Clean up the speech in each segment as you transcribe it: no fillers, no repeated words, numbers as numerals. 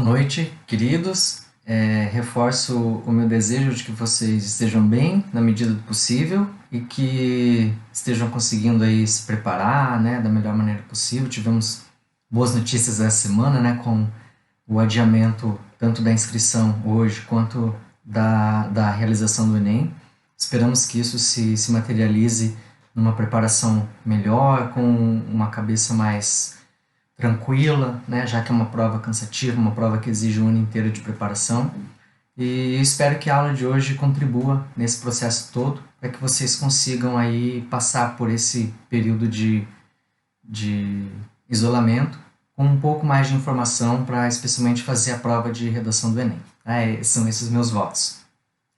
Boa noite, queridos. Reforço o meu desejo de que vocês estejam bem na medida do possível e que estejam conseguindo aí se preparar, né, da melhor maneira possível. Tivemos boas notícias essa semana, né, com o adiamento tanto da inscrição hoje quanto da realização do Enem. Esperamos que isso se materialize numa preparação melhor, com uma cabeça mais tranquila, né, já que é uma prova cansativa, uma prova que exige um ano inteiro de preparação. E espero que a aula de hoje contribua nesse processo todo, para que vocês consigam aí passar por esse período de isolamento com um pouco mais de informação para especialmente fazer a prova de redação do Enem. São esses meus votos.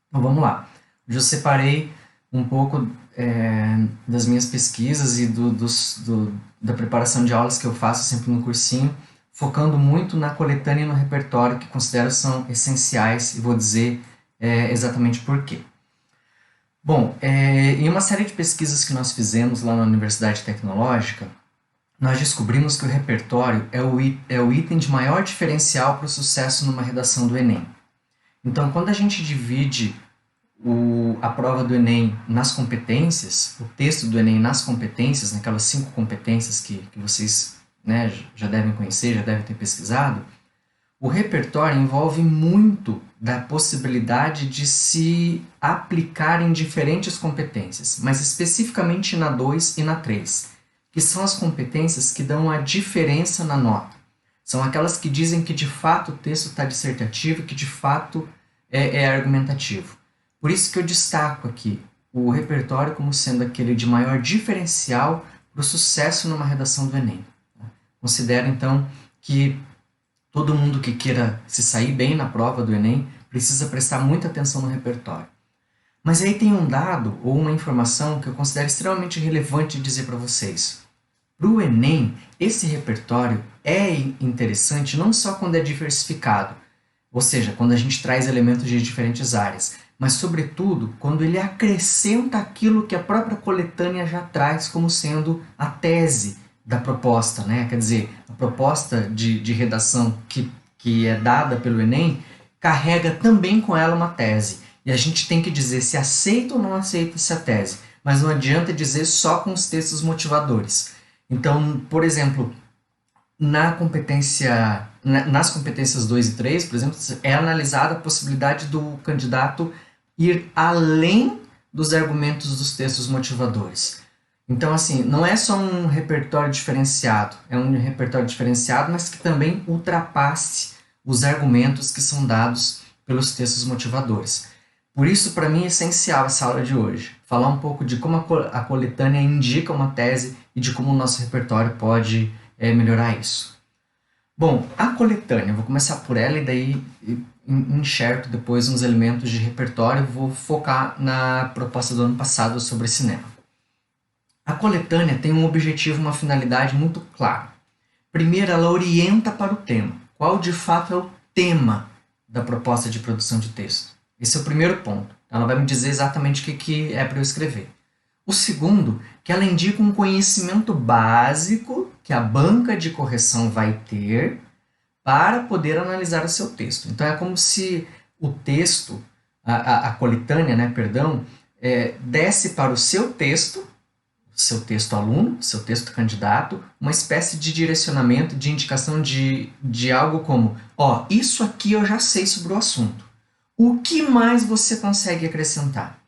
Então vamos lá. Hoje eu separei um pouco das minhas pesquisas e da preparação de aulas que eu faço sempre no cursinho, focando muito na coletânea e no repertório que considero são essenciais e vou dizer exatamente por quê. Bom, em uma série de pesquisas que nós fizemos lá na Universidade Tecnológica, nós descobrimos que o repertório é o item de maior diferencial para o sucesso numa redação do Enem. Então, quando a gente divide a prova do Enem nas competências, o texto do Enem nas competências, naquelas 5 competências que vocês, né, já devem conhecer, já devem ter pesquisado, o repertório envolve muito da possibilidade de se aplicar em diferentes competências, mas especificamente na 2 e na 3, que são as competências que dão a diferença na nota. São aquelas que dizem que de fato o texto está dissertativo e que de fato é argumentativo. Por isso que eu destaco aqui o repertório como sendo aquele de maior diferencial para o sucesso numa redação do Enem. Considero, então, que todo mundo que queira se sair bem na prova do Enem precisa prestar muita atenção no repertório. Mas aí tem um dado ou uma informação que eu considero extremamente relevante de dizer para vocês. Para o Enem, esse repertório é interessante não só quando é diversificado, ou seja, quando a gente traz elementos de diferentes áreas, mas, sobretudo, quando ele acrescenta aquilo que a própria coletânea já traz como sendo a tese da proposta, né? Quer dizer, a proposta de redação que é dada pelo Enem carrega também com ela uma tese. E a gente tem que dizer se aceita ou não aceita essa tese, mas não adianta dizer só com os textos motivadores. Então, por exemplo, nas competências 2 e 3, por exemplo, é analisada a possibilidade do candidato ir além dos argumentos dos textos motivadores. Então, assim, não é só um repertório diferenciado, é um repertório diferenciado, mas que também ultrapasse os argumentos que são dados pelos textos motivadores. Por isso, para mim, é essencial essa aula de hoje. Falar um pouco de como a coletânea indica uma tese e de como o nosso repertório pode melhorar isso. Bom, a coletânea, vou começar por ela e daí enxerto depois uns elementos de repertório, vou focar na proposta do ano passado sobre cinema. A coletânea tem um objetivo, uma finalidade muito clara. Primeiro, ela orienta para o tema. Qual de fato é o tema da proposta de produção de texto? Esse é o primeiro ponto. Ela vai me dizer exatamente o que é para eu escrever. O segundo, que ela indica um conhecimento básico que a banca de correção vai ter para poder analisar o seu texto. Então, é como se o texto, a coletânea, né, desse para o seu texto aluno, seu texto candidato, uma espécie de direcionamento, de indicação de algo como, isso aqui eu já sei sobre o assunto. O que mais você consegue acrescentar?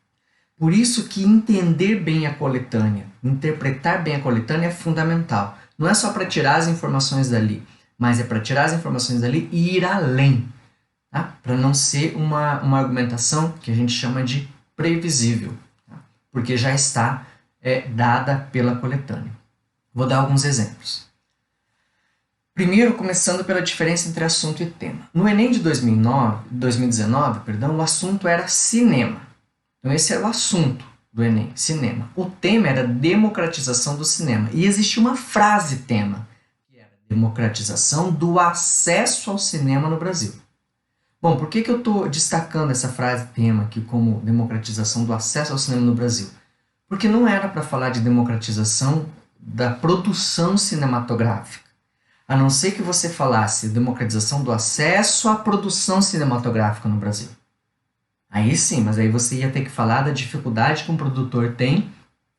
Por isso que entender bem a coletânea, interpretar bem a coletânea é fundamental. Não é só para tirar as informações dali, mas é para tirar as informações dali e ir além, tá? Para não ser uma argumentação que a gente chama de previsível, tá? Porque já está dada pela coletânea. Vou dar alguns exemplos. Primeiro, começando pela diferença entre assunto e tema. No Enem de 2019, o assunto era cinema. Então esse era o assunto do Enem, cinema. O tema era democratização do cinema. E existia uma frase tema, que era democratização do acesso ao cinema no Brasil. Bom, por que eu estou destacando essa frase tema aqui como democratização do acesso ao cinema no Brasil? Porque não era para falar de democratização da produção cinematográfica. A não ser que você falasse democratização do acesso à produção cinematográfica no Brasil. Aí sim, mas aí você ia ter que falar da dificuldade que um produtor tem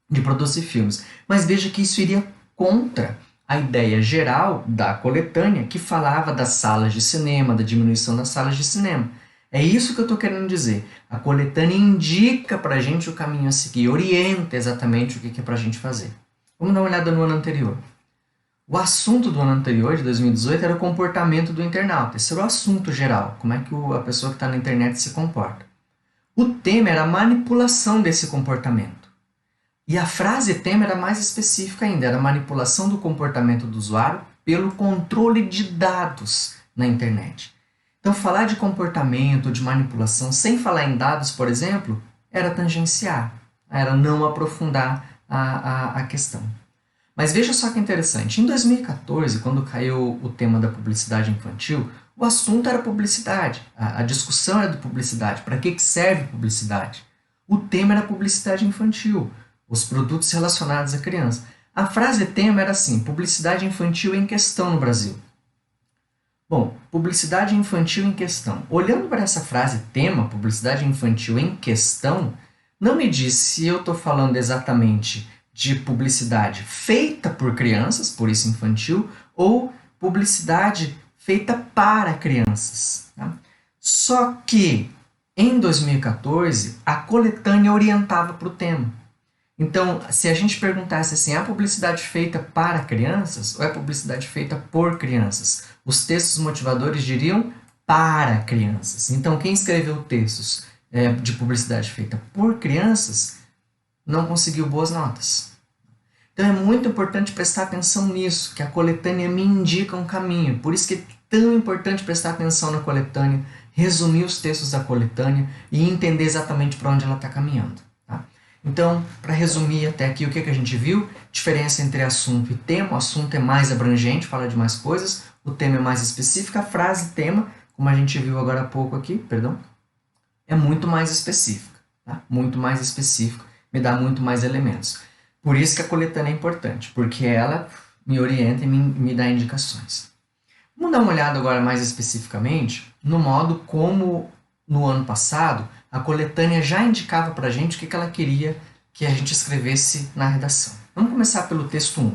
de produzir filmes. Mas veja que isso iria contra a ideia geral da coletânea que falava das salas de cinema, da diminuição das salas de cinema. É isso que eu estou querendo dizer. A coletânea indica para a gente o caminho a seguir, orienta exatamente o que é para a gente fazer. Vamos dar uma olhada no ano anterior. O assunto do ano anterior, de 2018, era o comportamento do internauta. Esse era o assunto geral, como é que a pessoa que está na internet se comporta. O tema era a manipulação desse comportamento. E a frase tema era mais específica ainda, era a manipulação do comportamento do usuário pelo controle de dados na internet. Então, falar de comportamento, de manipulação, sem falar em dados, por exemplo, era tangenciar, era não aprofundar a questão. Mas veja só que interessante, em 2014, quando caiu o tema da publicidade infantil, o assunto era publicidade, a discussão era de publicidade, para que serve publicidade? O tema era publicidade infantil, os produtos relacionados à criança. A frase tema era assim, publicidade infantil em questão no Brasil. Bom, publicidade infantil em questão. Olhando para essa frase tema, publicidade infantil em questão, não me diz se eu estou falando exatamente de publicidade feita por crianças, por isso infantil, ou publicidade feita para crianças. Tá? Só que, em 2014, a coletânea orientava para o tema. Então, se a gente perguntasse assim, é a publicidade feita para crianças ou é publicidade feita por crianças? Os textos motivadores diriam para crianças. Então, quem escreveu textos de publicidade feita por crianças não conseguiu boas notas. Então, é muito importante prestar atenção nisso, que a coletânea me indica um caminho. Por isso que é tão importante prestar atenção na coletânea, resumir os textos da coletânea e entender exatamente para onde ela está caminhando. Tá? Então, para resumir até aqui, o que a gente viu? Diferença entre assunto e tema. O assunto é mais abrangente, fala de mais coisas. O tema é mais específico. A frase tema, como a gente viu agora há pouco aqui, é muito mais específica. Tá? Muito mais específico, me dá muito mais elementos. Por isso que a coletânea é importante, porque ela me orienta e me dá indicações. Vamos dar uma olhada agora mais especificamente no modo como, no ano passado, a coletânea já indicava para a gente o que ela queria que a gente escrevesse na redação. Vamos começar pelo texto 1.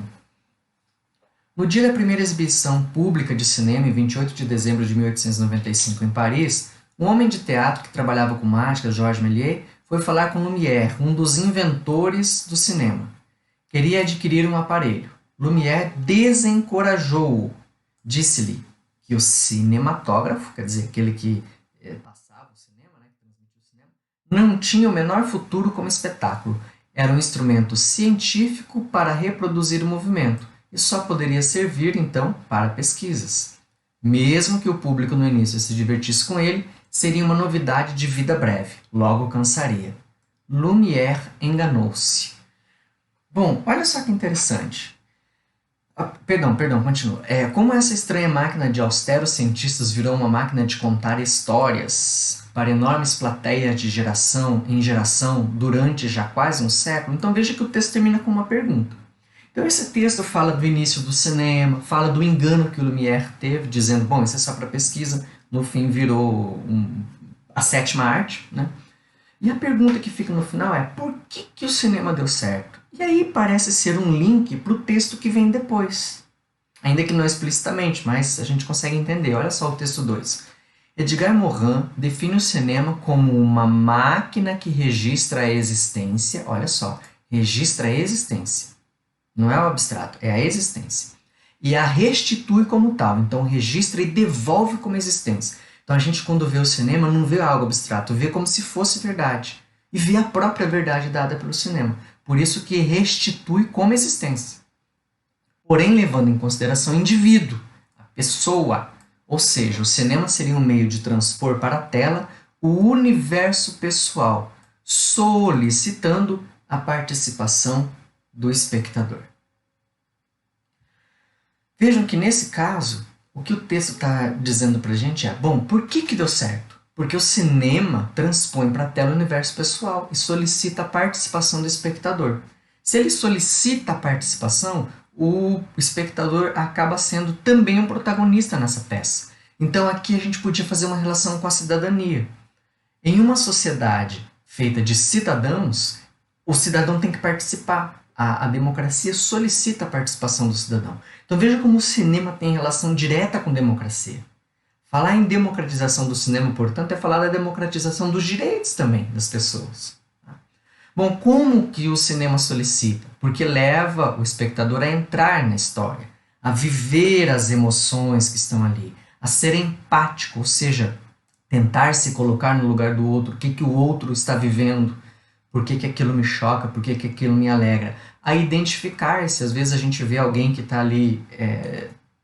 No dia da primeira exibição pública de cinema, em 28 de dezembro de 1895, em Paris, um homem de teatro que trabalhava com mágica, Georges Méliès, foi falar com Lumière, um dos inventores do cinema. Queria adquirir um aparelho. Lumière desencorajou-o. Disse-lhe que o cinematógrafo, quer dizer, aquele que passava o cinema, que transmitia o cinema, não tinha o menor futuro como espetáculo. Era um instrumento científico para reproduzir o movimento e só poderia servir, então, para pesquisas. Mesmo que o público no início se divertisse com ele, seria uma novidade de vida breve, logo cansaria. Lumière enganou-se. Bom, olha só que interessante. Perdão, continua. Como essa estranha máquina de austeros cientistas virou uma máquina de contar histórias para enormes plateias de geração em geração durante já quase um século, então veja que o texto termina com uma pergunta. Então esse texto fala do início do cinema, fala do engano que o Lumière teve, dizendo, bom, isso é só para pesquisa, no fim virou a sétima arte, né? E a pergunta que fica no final é, por que o cinema deu certo? E aí parece ser um link para o texto que vem depois. Ainda que não explicitamente, mas a gente consegue entender. Olha só o texto 2. Edgar Morin define o cinema como uma máquina que registra a existência, olha só, registra a existência. Não é o abstrato, é a existência. E a restitui como tal, então registra e devolve como existência. Então a gente quando vê o cinema não vê algo abstrato, vê como se fosse verdade. E vê a própria verdade dada pelo cinema. Por isso que restitui como existência. Porém levando em consideração o indivíduo, a pessoa. Ou seja, o cinema seria um meio de transpor para a tela o universo pessoal, solicitando a participação do espectador. Vejam que nesse caso, o que o texto está dizendo para a gente é, bom, por que deu certo? Porque o cinema transpõe para a tela o universo pessoal e solicita a participação do espectador. Se ele solicita a participação, o espectador acaba sendo também um protagonista nessa peça. Então aqui a gente podia fazer uma relação com a cidadania. Em uma sociedade feita de cidadãos, o cidadão tem que participar. A democracia solicita a participação do cidadão. Então veja como o cinema tem relação direta com democracia. Falar em democratização do cinema, portanto, é falar da democratização dos direitos também das pessoas. Bom, como que o cinema solicita? Porque leva o espectador a entrar na história, a viver as emoções que estão ali, a ser empático, ou seja, tentar se colocar no lugar do outro, o que o outro está vivendo, por que aquilo me choca, por que aquilo me alegra. A identificar-se, às vezes a gente vê alguém que está ali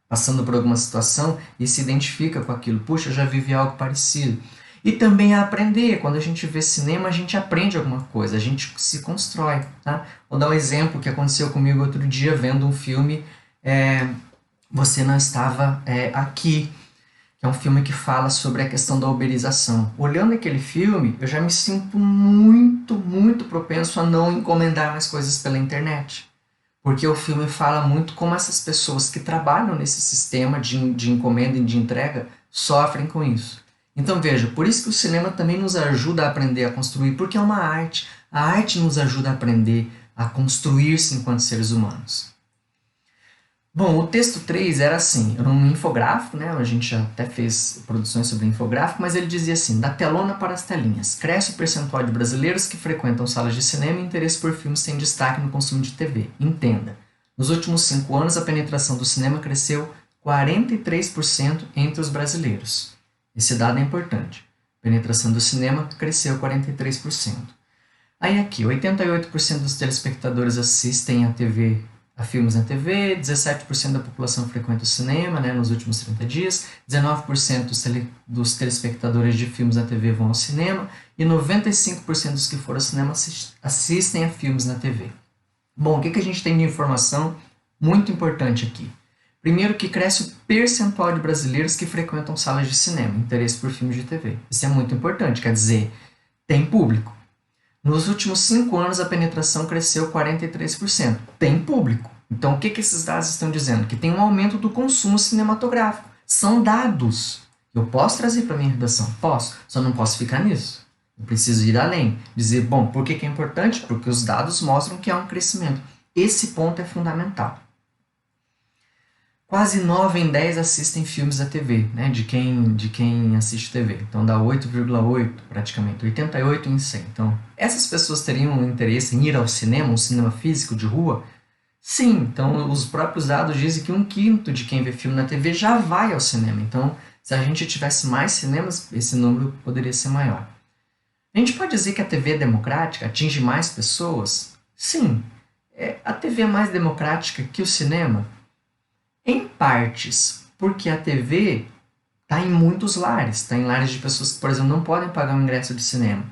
passando por alguma situação e se identifica com aquilo. Puxa, eu já vivi algo parecido. E também a aprender. Quando a gente vê cinema, a gente aprende alguma coisa, a gente se constrói. Tá? Vou dar um exemplo que aconteceu comigo outro dia, vendo um filme Você Não Estava Aqui, que é um filme que fala sobre a questão da uberização. Olhando aquele filme, eu já me sinto muito propenso a não encomendar mais coisas pela internet. Porque o filme fala muito como essas pessoas que trabalham nesse sistema de encomenda e de entrega sofrem com isso. Então veja, por isso que o cinema também nos ajuda a aprender a construir, porque é uma arte. A arte nos ajuda a aprender a construir-se enquanto seres humanos. Bom, o texto 3 era assim, era um infográfico, né? A gente já até fez produções sobre infográfico, mas ele dizia assim: da telona para as telinhas, cresce o percentual de brasileiros que frequentam salas de cinema e interesse por filmes sem destaque no consumo de TV. Entenda, nos últimos 5 anos a penetração do cinema cresceu 43% entre os brasileiros. Esse dado é importante. A penetração do cinema cresceu 43%. Aí aqui, 88% dos telespectadores assistem a filmes na TV, 17% da população frequenta o cinema, né, nos últimos 30 dias, 19% dos telespectadores de filmes na TV vão ao cinema e 95% dos que foram ao cinema assistem a filmes na TV. Bom, o que a gente tem de informação muito importante aqui? Primeiro, que cresce o percentual de brasileiros que frequentam salas de cinema, interesse por filmes de TV. Isso é muito importante, quer dizer, tem público. Nos últimos 5 anos, a penetração cresceu 43%. Tem público. Então, o que esses dados estão dizendo? Que tem um aumento do consumo cinematográfico. São dados. Eu posso trazer para a minha redação? Posso. Só não posso ficar nisso. Eu preciso ir além. Dizer, bom, por que é importante? Porque os dados mostram que há um crescimento. Esse ponto é fundamental. Quase 9 em 10 assistem filmes da TV, né, de quem assiste TV. Então dá 8,8 praticamente, 88 em 100. Então, essas pessoas teriam interesse em ir ao cinema, um cinema físico de rua? Sim, então os próprios dados dizem que 1/5 de quem vê filme na TV já vai ao cinema. Então, se a gente tivesse mais cinemas, esse número poderia ser maior. A gente pode dizer que a TV é democrática, atinge mais pessoas? Sim. A TV é mais democrática que o cinema? Em partes, porque a TV está em muitos lares, está em lares de pessoas que, por exemplo, não podem pagar um ingresso de cinema.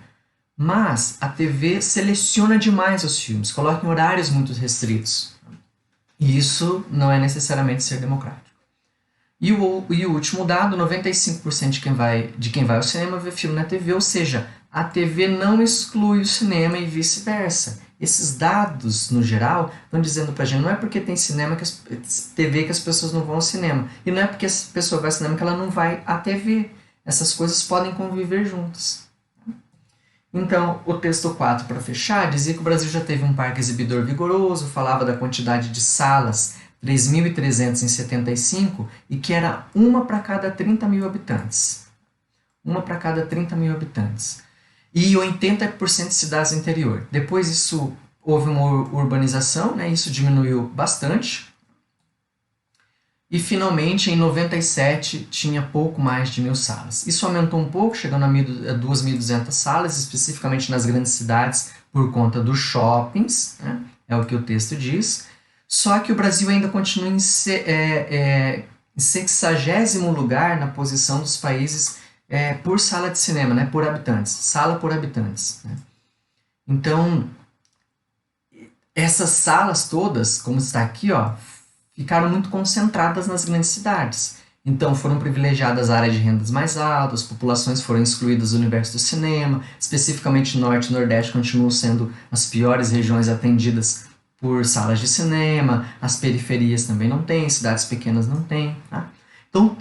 Mas a TV seleciona demais os filmes, coloca em horários muito restritos. E isso não é necessariamente ser democrático. E o último dado, 95% de quem vai ao cinema vê filme na TV, ou seja, a TV não exclui o cinema e vice-versa. Esses dados, no geral, estão dizendo pra gente, não é porque tem TV que as pessoas não vão ao cinema. E não é porque a pessoa vai ao cinema que ela não vai à TV. Essas coisas podem conviver juntas. Então, o texto 4, para fechar, dizia que o Brasil já teve um parque exibidor vigoroso, falava da quantidade de salas, 3.300 em 75, e que era uma para cada 30 mil habitantes. Uma para cada 30 mil habitantes. E 80% de cidades do interior. Depois isso houve uma urbanização, né? Isso diminuiu bastante. E finalmente, em 97, tinha pouco mais de 1.000 salas. Isso aumentou um pouco, chegando a 2.200 salas, especificamente nas grandes cidades, por conta dos shoppings, né? É o que o texto diz. Só que o Brasil ainda continua em 60º lugar na posição dos países por sala de cinema, né, por habitantes, sala por habitantes. Né? Então, essas salas todas, como está aqui, ó, ficaram muito concentradas nas grandes cidades. Então, foram privilegiadas áreas de rendas mais altas, populações foram excluídas do universo do cinema, especificamente Norte e Nordeste continuam sendo as piores regiões atendidas por salas de cinema, as periferias também não têm, cidades pequenas não têm. Tá? Então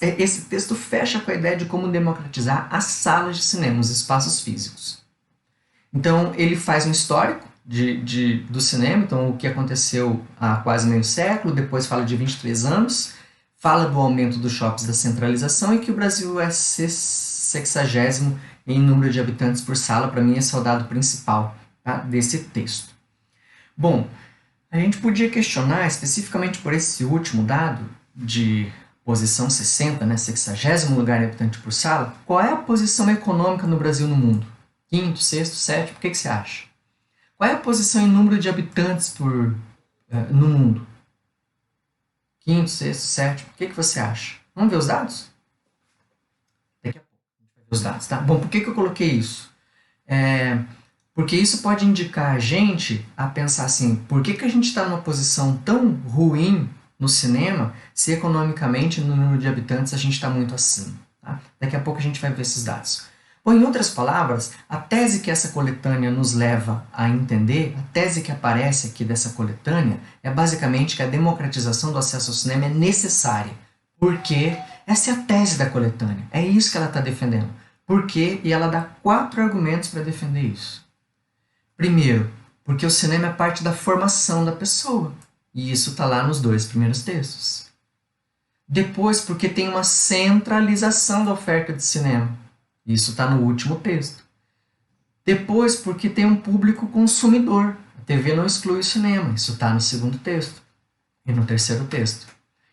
esse texto fecha com a ideia de como democratizar as salas de cinema, os espaços físicos. Então ele faz um histórico do cinema, então o que aconteceu há quase meio século, depois fala de 23 anos, fala do aumento dos shoppings, da centralização e que o Brasil é 60º em número de habitantes por sala. Para mim esse é o dado principal, tá, desse texto. Bom, a gente podia questionar especificamente por esse último dado de posição 60, né, 60º lugar em habitante por sala, qual é a posição econômica no Brasil no mundo? Quinto, sexto, sétimo, o que você acha? Qual é a posição em número de habitantes no mundo? Quinto, sexto, sétimo, o que você acha? Vamos ver os dados? Daqui a pouco a gente vai ver os dados, tá? Bom, por que eu coloquei isso? Porque isso pode indicar a gente a pensar assim, por que a gente está numa posição tão ruim no cinema, se economicamente, no número de habitantes, a gente está muito acima. Tá? Daqui a pouco a gente vai ver esses dados. Bom, em outras palavras, a tese que essa coletânea nos leva a entender, a tese que aparece aqui dessa coletânea, é basicamente que a democratização do acesso ao cinema é necessária. Porque essa é a tese da coletânea, é isso que ela está defendendo. Por quê? E ela dá 4 argumentos para defender isso. Primeiro, porque o cinema é parte da formação da pessoa. E isso está lá nos 2 primeiros textos. Depois, porque tem uma centralização da oferta de cinema. Isso está no último texto. Depois, porque tem um público consumidor. A TV não exclui o cinema. Isso está no 2º texto. E no 3º texto.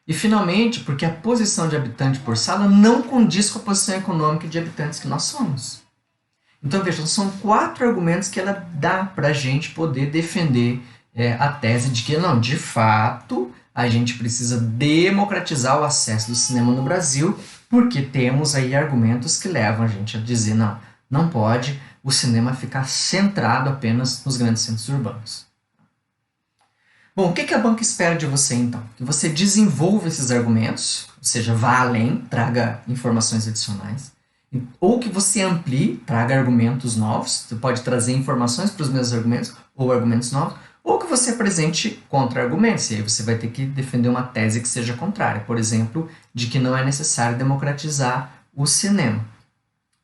E, finalmente, porque a posição de habitante por sala não condiz com a posição econômica de habitantes que nós somos. Então, vejam, são 4 argumentos que ela dá para a gente poder defender a tese de que, não, de fato, a gente precisa democratizar o acesso do cinema no Brasil, porque temos aí argumentos que levam a gente a dizer, não pode o cinema ficar centrado apenas nos grandes centros urbanos. Bom, o que a banca espera de você, então? Que você desenvolva esses argumentos, ou seja, vá além, traga informações adicionais, ou que você amplie, traga argumentos novos, você pode trazer informações para os mesmos argumentos, ou argumentos novos, ou que você apresente contra-argumentos, e aí você vai ter que defender uma tese que seja contrária, por exemplo, de que não é necessário democratizar o cinema.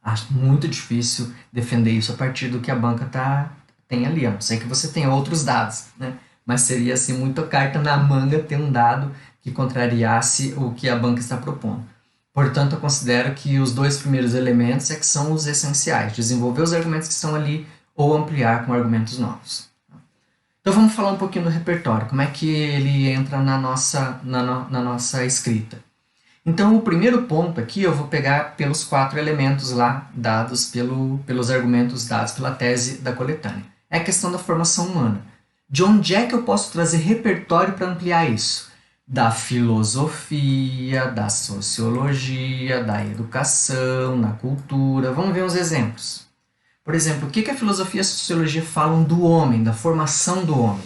Acho muito difícil defender isso a partir do que a banca tem ali, a não ser que você tenha outros dados, né? Mas seria assim, muito carta na manga ter um dado que contrariasse o que a banca está propondo. Portanto, eu considero que os 2 primeiros elementos que são os essenciais, desenvolver os argumentos que estão ali ou ampliar com argumentos novos. Então vamos falar um pouquinho do repertório, como é que ele entra na nossa escrita. Então o primeiro ponto aqui eu vou pegar pelos 4 elementos lá dados pelos argumentos dados pela tese da coletânea. É a questão da formação humana. De onde é que eu posso trazer repertório para ampliar isso? Da filosofia, da sociologia, da educação, da cultura. Vamos ver uns exemplos. Por exemplo, o que a filosofia e a sociologia falam do homem, da formação do homem?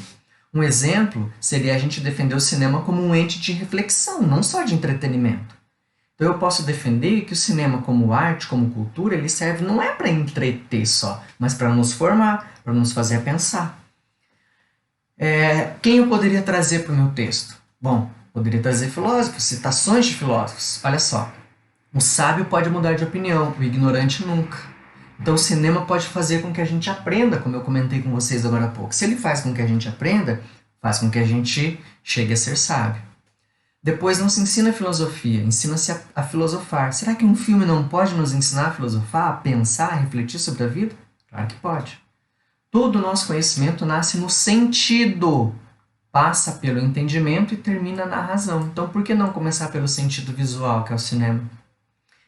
Um exemplo seria a gente defender o cinema como um ente de reflexão, não só de entretenimento. Então eu posso defender que o cinema como arte, como cultura, ele serve não é para entreter só, mas para nos formar, para nos fazer pensar. Quem eu poderia trazer para o meu texto? Bom, poderia trazer filósofos, citações de filósofos. Olha só, o sábio pode mudar de opinião, o ignorante nunca. Então o cinema pode fazer com que a gente aprenda, como eu comentei com vocês agora há pouco. Se ele faz com que a gente aprenda, faz com que a gente chegue a ser sábio. Depois não se ensina filosofia, ensina-se a filosofar. Será que um filme não pode nos ensinar a filosofar, a pensar, a refletir sobre a vida? Claro que pode. Todo o nosso conhecimento nasce no sentido, passa pelo entendimento e termina na razão. Então por que não começar pelo sentido visual, que é o cinema?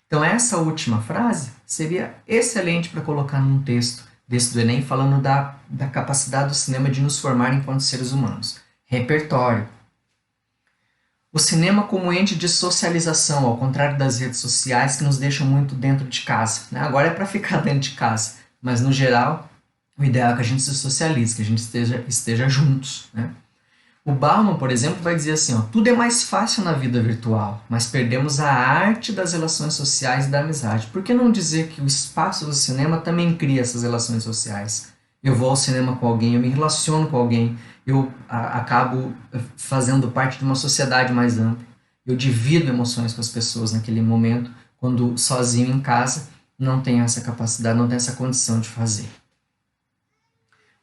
Então essa última frase seria excelente para colocar num texto desse do Enem, falando da capacidade do cinema de nos formar enquanto seres humanos. Repertório. O cinema como ente de socialização, ao contrário das redes sociais que nos deixam muito dentro de casa, né? Agora é para ficar dentro de casa, mas no geral o ideal é que a gente se socialize, que a gente esteja juntos, né? O Bauman, por exemplo, vai dizer assim, tudo é mais fácil na vida virtual, mas perdemos a arte das relações sociais e da amizade. Por que não dizer que o espaço do cinema também cria essas relações sociais? Eu vou ao cinema com alguém, eu me relaciono com alguém, eu acabo fazendo parte de uma sociedade mais ampla. Eu divido emoções com as pessoas naquele momento, quando sozinho em casa não tenho essa capacidade, não tenho essa condição de fazer.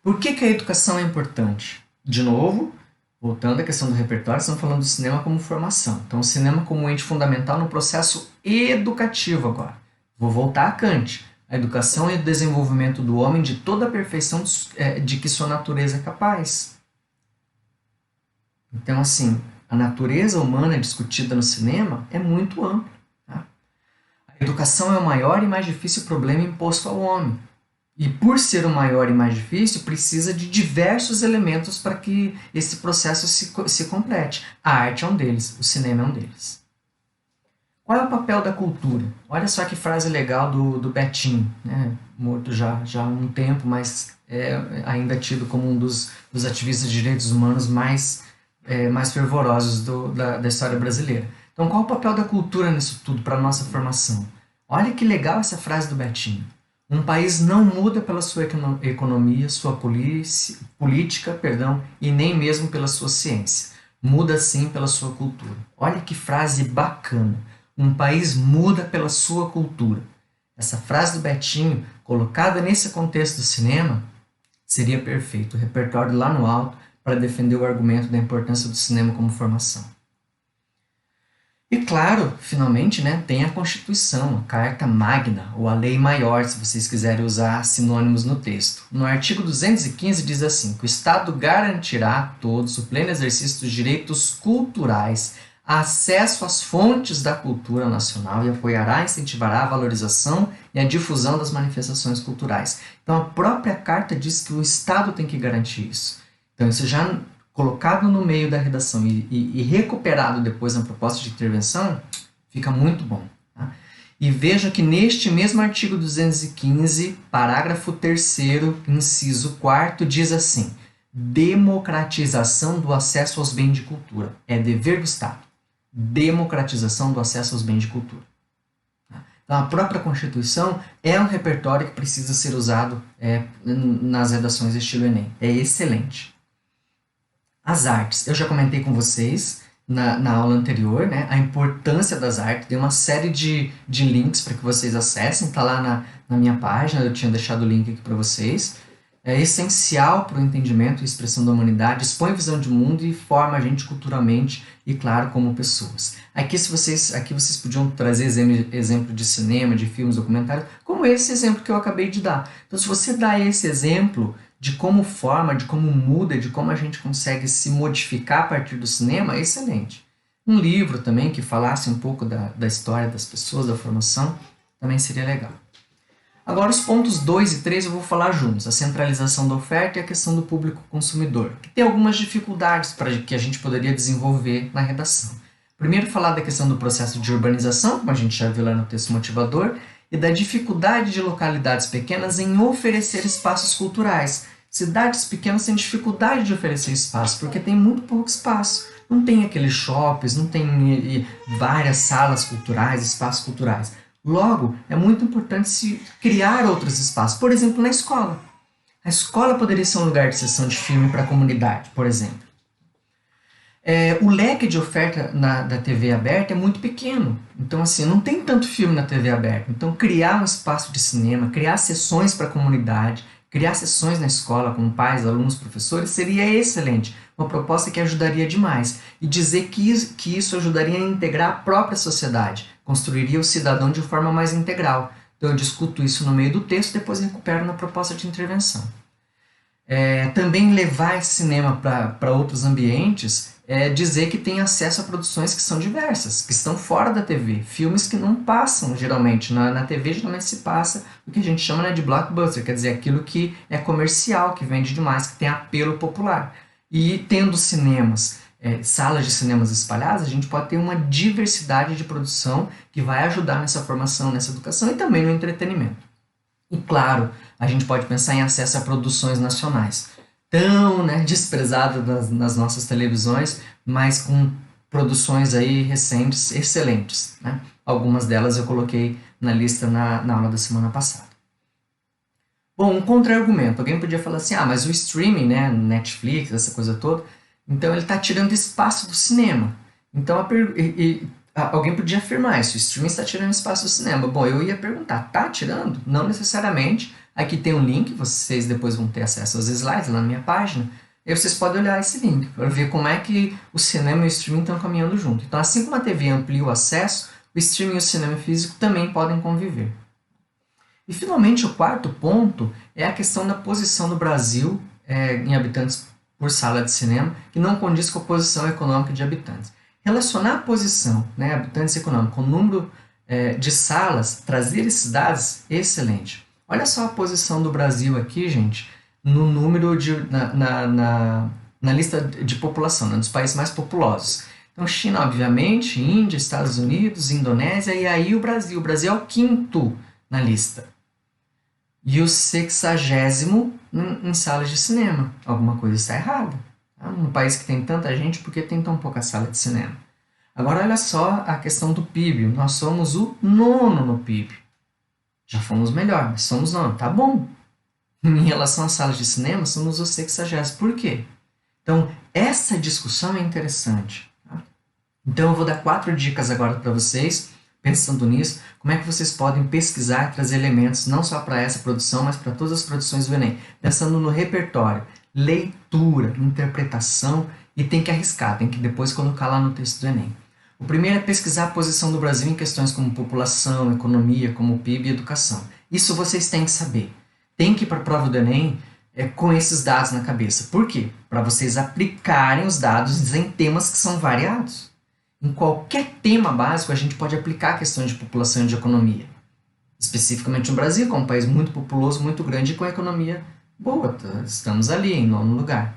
Por que a educação é importante? De novo, voltando à questão do repertório, estamos falando do cinema como formação. Então, o cinema como ente fundamental no processo educativo agora. Vou voltar a Kant. A educação é o desenvolvimento do homem de toda a perfeição de que sua natureza é capaz. Então, assim, a natureza humana discutida no cinema é muito ampla. Tá? A educação é o maior e mais difícil problema imposto ao homem. E por ser o maior e mais difícil, precisa de diversos elementos para que esse processo se complete. A arte é um deles, o cinema é um deles. Qual é o papel da cultura? Olha só que frase legal do Betinho, né? Morto já há um tempo, mas é ainda tido como um dos ativistas de direitos humanos mais fervorosos da história brasileira. Então, qual o papel da cultura nisso tudo para a nossa formação? Olha que legal essa frase do Betinho. Um país não muda pela sua economia, sua política, e nem mesmo pela sua ciência. Muda sim pela sua cultura. Olha que frase bacana. Um país muda pela sua cultura. Essa frase do Betinho, colocada nesse contexto do cinema, seria perfeito. O repertório lá no alto para defender o argumento da importância do cinema como formação. E claro, finalmente, né, tem a Constituição, a Carta Magna, ou a Lei Maior, se vocês quiserem usar sinônimos no texto. No artigo 215 diz assim, que o Estado garantirá a todos o pleno exercício dos direitos culturais, acesso às fontes da cultura nacional e apoiará e incentivará a valorização e a difusão das manifestações culturais. Então a própria Carta diz que o Estado tem que garantir isso. Então isso já colocado no meio da redação e recuperado depois na proposta de intervenção, fica muito bom. Tá? E veja que neste mesmo artigo 215, parágrafo 3º, inciso 4º, diz assim, democratização do acesso aos bens de cultura. É dever do Estado. Democratização do acesso aos bens de cultura. Tá? Então a própria Constituição é um repertório que precisa ser usado nas redações estilo Enem. É excelente. As artes, eu já comentei com vocês na aula anterior, né, a importância das artes, dei uma série de links para que vocês acessem, está lá na minha página, eu tinha deixado o link aqui para vocês. É essencial para o entendimento e expressão da humanidade, expõe visão de mundo e forma a gente culturalmente e, claro, como pessoas. Aqui vocês podiam trazer exemplo de cinema, de filmes, documentários, como esse exemplo que eu acabei de dar. Então, se você dá esse exemplo de como forma, de como muda, de como a gente consegue se modificar a partir do cinema, é excelente. Um livro também que falasse um pouco da história das pessoas, da formação, também seria legal. Agora, os pontos 2 e 3 eu vou falar juntos, a centralização da oferta e a questão do público consumidor, que tem algumas dificuldades que a gente poderia desenvolver na redação. Primeiro, falar da questão do processo de urbanização, como a gente já viu lá no texto motivador, e da dificuldade de localidades pequenas em oferecer espaços culturais. Cidades pequenas têm dificuldade de oferecer espaço, porque tem muito pouco espaço. Não tem aqueles shoppings, não tem várias salas culturais, espaços culturais. Logo, é muito importante se criar outros espaços. Por exemplo, na escola. A escola poderia ser um lugar de sessão de filme para a comunidade, por exemplo. O leque de oferta da TV aberta é muito pequeno. Então, assim, não tem tanto filme na TV aberta. Então, criar um espaço de cinema, criar sessões para a comunidade, criar sessões na escola com pais, alunos, professores, seria excelente. Uma proposta que ajudaria demais. E dizer que isso ajudaria a integrar a própria sociedade. Construiria o cidadão de forma mais integral. Então eu discuto isso no meio do texto, depois recupero na proposta de intervenção. Também levar esse cinema para outros ambientes é dizer que tem acesso a produções que são diversas, que estão fora da TV. Filmes que não passam, geralmente. Na TV, geralmente se passa o que a gente chama, né, de blockbuster, quer dizer, aquilo que é comercial, que vende demais, que tem apelo popular. E tendo cinemas, salas de cinemas espalhadas, a gente pode ter uma diversidade de produção que vai ajudar nessa formação, nessa educação e também no entretenimento. E claro, a gente pode pensar em acesso a produções nacionais, tão desprezadas nas nossas televisões, mas com produções aí recentes, excelentes. Né? Algumas delas eu coloquei na lista na aula da semana passada. Bom, um contra-argumento. Alguém podia falar assim, ah, mas o streaming, né, Netflix, essa coisa toda, então ele está tirando espaço do cinema. Então alguém podia afirmar isso, o streaming está tirando espaço do cinema. Bom, eu ia perguntar, tá tirando? Não necessariamente. Aqui tem um link, vocês depois vão ter acesso aos slides lá na minha página. E aí vocês podem olhar esse link para ver como é que o cinema e o streaming estão caminhando junto. Então, assim como a TV amplia o acesso, o streaming e o cinema físico também podem conviver. E, finalmente, o quarto ponto é a questão da posição do Brasil em habitantes por sala de cinema, que não condiz com a posição econômica de habitantes. Relacionar a posição, né, habitantes econômicos, com o número de salas, trazer esses dados, excelente. Olha só a posição do Brasil aqui, gente, no número na lista de população, né, dos países mais populosos. Então, China, obviamente, Índia, Estados Unidos, Indonésia e aí o Brasil. O Brasil é o quinto na lista. E o 60º em salas de cinema. Alguma coisa está errada. Tá? Num país que tem tanta gente, por que tem tão pouca sala de cinema? Agora, olha só a questão do PIB. Nós somos o nono no PIB. Já fomos melhor, mas somos nono. Tá bom. Em relação às salas de cinema, somos o 60º. Por quê? Então, essa discussão é interessante. Tá? Então, eu vou dar 4 dicas agora para vocês, pensando nisso, como é que vocês podem pesquisar e trazer elementos não só para essa produção, mas para todas as produções do Enem. Pensando no repertório, leitura, interpretação e tem que arriscar, tem que depois colocar lá no texto do Enem. O primeiro é pesquisar a posição do Brasil em questões como população, economia, como PIB e educação. Isso vocês têm que saber. Tem que ir para a prova do Enem com esses dados na cabeça. Por quê? Para vocês aplicarem os dados em temas que são variados. Em qualquer tema básico, a gente pode aplicar questões de população e de economia. Especificamente no Brasil, que é um país muito populoso, muito grande e com a economia boa. Estamos ali, em nono lugar.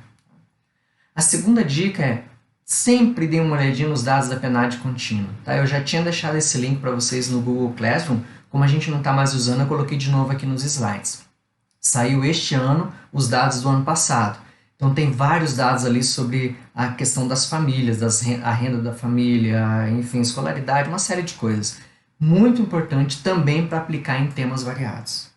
A segunda dica é sempre dê uma olhadinha nos dados da PNAD contínua. Tá? Eu já tinha deixado esse link para vocês no Google Classroom. Como a gente não está mais usando, eu coloquei de novo aqui nos slides. Saiu este ano os dados do ano passado. Então, tem vários dados ali sobre a questão das famílias, a renda da família, enfim, escolaridade, uma série de coisas. Muito importante também para aplicar em temas variados.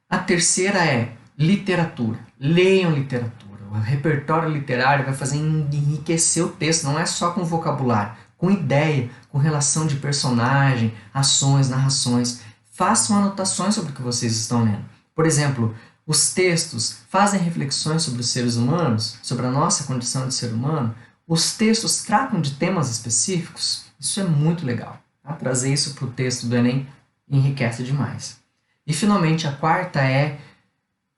A terceira é literatura. Leiam literatura. O repertório literário vai fazer enriquecer o texto, não é só com vocabulário, com ideia, com relação de personagem, ações, narrações. Façam anotações sobre o que vocês estão lendo. Por exemplo, os textos fazem reflexões sobre os seres humanos, sobre a nossa condição de ser humano. Os textos tratam de temas específicos. Isso é muito legal. Tá? Trazer isso para o texto do Enem enriquece demais. E, finalmente, a quarta é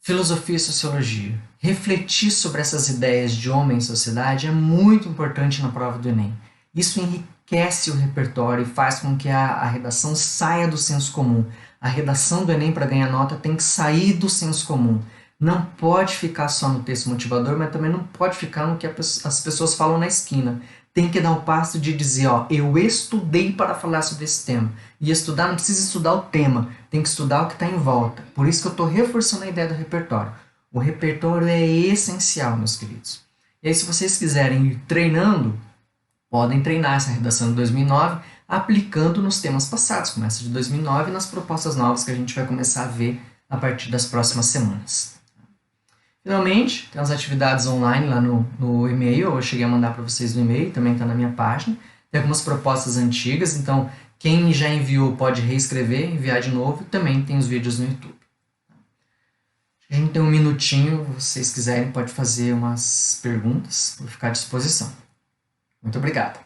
filosofia e sociologia. Refletir sobre essas ideias de homem e sociedade é muito importante na prova do Enem. Isso enriquece o repertório e faz com que a redação saia do senso comum. A redação do Enem para ganhar nota tem que sair do senso comum. Não pode ficar só no texto motivador, mas também não pode ficar no que as pessoas falam na esquina. Tem que dar o passo de dizer, ó, eu estudei para falar sobre esse tema. E estudar não precisa estudar o tema, tem que estudar o que está em volta. Por isso que eu estou reforçando a ideia do repertório. O repertório é essencial, meus queridos. E aí, se vocês quiserem ir treinando, podem treinar essa redação de 2009 aplicando nos temas passados, como essa de 2009 e nas propostas novas que a gente vai começar a ver a partir das próximas semanas. Finalmente, tem as atividades online lá no e-mail, eu cheguei a mandar para vocês no e-mail, também está na minha página. Tem algumas propostas antigas, então quem já enviou pode reescrever, enviar de novo, e também tem os vídeos no YouTube. A gente tem um minutinho, se vocês quiserem pode fazer umas perguntas, vou ficar à disposição. Muito obrigado.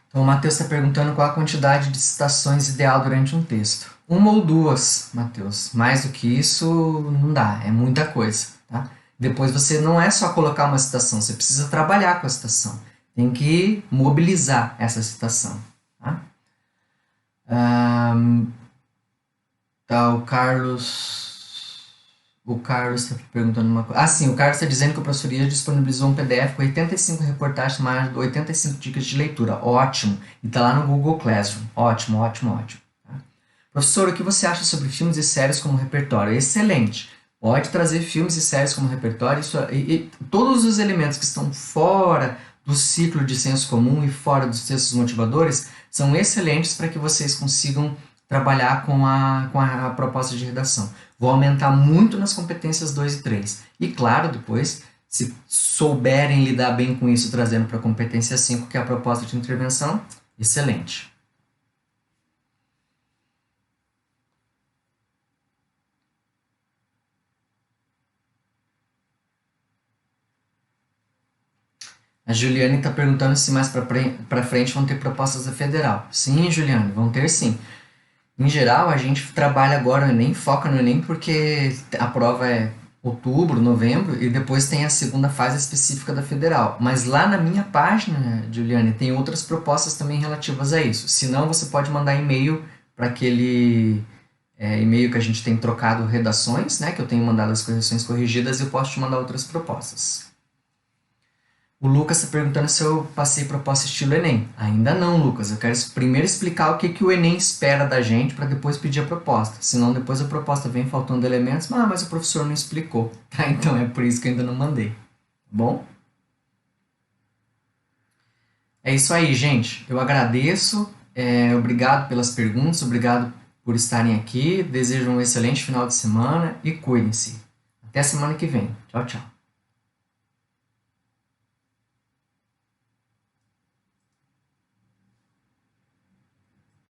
Então, o Matheus está perguntando qual a quantidade de citações ideal durante um texto. Uma ou duas, Matheus. Mais do que isso, não dá. É muita coisa. Tá? Depois você não é só colocar uma citação, você precisa trabalhar com a citação. Tem que mobilizar essa citação. Tá? Tá, o Carlos O Carlos está perguntando uma coisa. Ah, sim, o Carlos está dizendo que o professor Ias disponibilizou um PDF com 85 reportagens, mais 85 dicas de leitura. Ótimo. E está lá no Google Classroom. Ótimo, ótimo, ótimo. Tá? Professor, o que você acha sobre filmes e séries como repertório? Excelente. Pode trazer filmes e séries como repertório e todos os elementos que estão fora do ciclo de senso comum e fora dos textos motivadores são excelentes para que vocês consigam trabalhar com a proposta de redação. Vou aumentar muito nas competências 2 e 3. E claro, depois, se souberem lidar bem com isso, trazendo para a competência 5, que é a proposta de intervenção, excelente. A Juliane está perguntando se mais para frente vão ter propostas da federal. Sim, Juliane, vão ter sim. Em geral, a gente trabalha agora no Enem, foca no Enem porque a prova é outubro, novembro e depois tem a segunda fase específica da federal. Mas lá na minha página, Juliane, tem outras propostas também relativas a isso. Se não, você pode mandar e-mail para aquele e-mail que a gente tem trocado redações, né? Que eu tenho mandado as correções corrigidas e eu posso te mandar outras propostas. O Lucas está perguntando se eu passei proposta estilo Enem. Ainda não, Lucas. Eu quero primeiro explicar o que o Enem espera da gente para depois pedir a proposta. Senão depois a proposta vem faltando elementos. Ah, mas o professor não explicou. Tá, então é por isso que eu ainda não mandei. Tá bom? É isso aí, gente. Eu agradeço. Obrigado pelas perguntas. Obrigado por estarem aqui. Desejo um excelente final de semana e cuidem-se. Até semana que vem. Tchau, tchau.